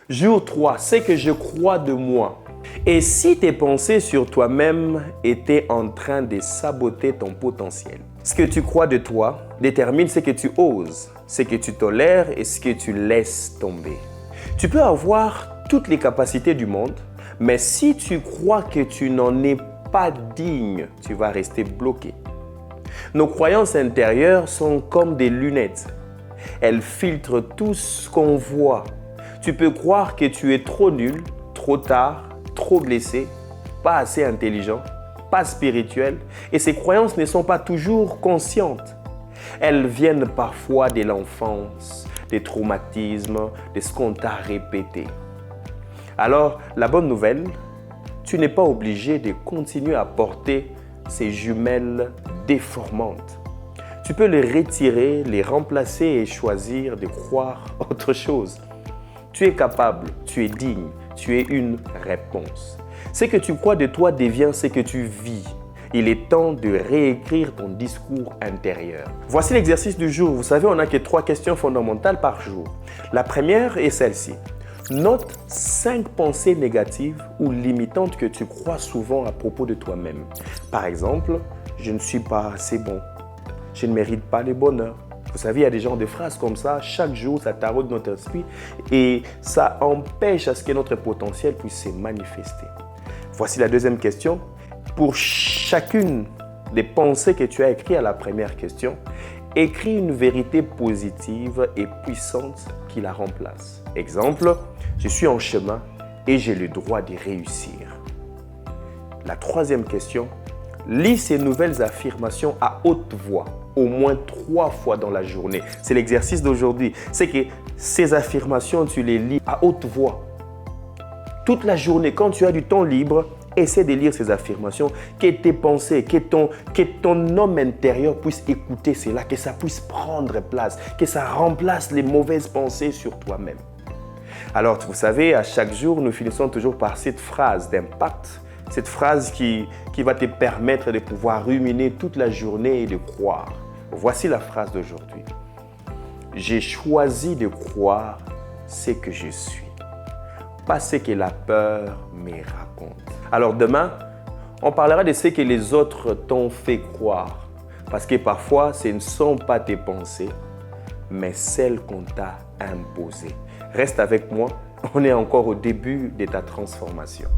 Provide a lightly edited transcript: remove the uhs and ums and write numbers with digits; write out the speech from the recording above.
Jour 3, c'est que je crois de moi. Et si tes pensées sur toi-même étaient en train de saboter ton potentiel? Ce que tu crois de toi détermine ce que tu oses, ce que tu tolères et ce que tu laisses tomber. Tu peux avoir toutes les capacités du monde, mais si tu crois que tu n'en es pas digne, tu vas rester bloqué. Nos croyances intérieures sont comme des lunettes. Elles filtrent tout ce qu'on voit. Tu peux croire que tu es trop nul, trop tard, trop blessé, pas assez intelligent, pas spirituel, et ces croyances ne sont pas toujours conscientes. Elles viennent parfois de l'enfance, des traumatismes, de ce qu'on t'a répété. Alors, la bonne nouvelle, tu n'es pas obligé de continuer à porter ces jumelles déformantes. Tu peux les retirer, les remplacer et choisir de croire autre chose. Tu es capable, tu es digne, tu es une réponse. Ce que tu crois de toi devient ce que tu vis. Il est temps de réécrire ton discours intérieur. Voici l'exercice du jour. Vous savez, on n'a que 3 questions fondamentales par jour. La première est celle-ci. Note 5 pensées négatives ou limitantes que tu crois souvent à propos de toi-même. Par exemple, je ne suis pas assez bon. Je ne mérite pas le bonheur. Vous savez, il y a des genres de phrases comme ça. Chaque jour, ça taraude notre esprit et ça empêche à ce que notre potentiel puisse se manifester. Voici la deuxième question. Pour chacune des pensées que tu as écrites à la première question, écris une vérité positive et puissante qui la remplace. Exemple, je suis en chemin et j'ai le droit de réussir. La troisième question, lis ces nouvelles affirmations à haute voix, au moins 3 fois dans la journée. C'est l'exercice d'aujourd'hui. C'est que ces affirmations, tu les lis à haute voix. Toute la journée, quand tu as du temps libre, essaie de lire ces affirmations, que tes pensées, que ton homme intérieur puisse écouter cela, que ça puisse prendre place, que ça remplace les mauvaises pensées sur toi-même. Alors, vous savez, à chaque jour, nous finissons toujours par cette phrase d'impact, cette phrase qui va te permettre de pouvoir ruminer toute la journée et de croire. Voici la phrase d'aujourd'hui. J'ai choisi de croire ce que je suis, pas ce que la peur me raconte. Alors demain, on parlera de ce que les autres t'ont fait croire. Parce que parfois, ce ne sont pas tes pensées, mais celles qu'on t'a imposées. Reste avec moi, on est encore au début de ta transformation.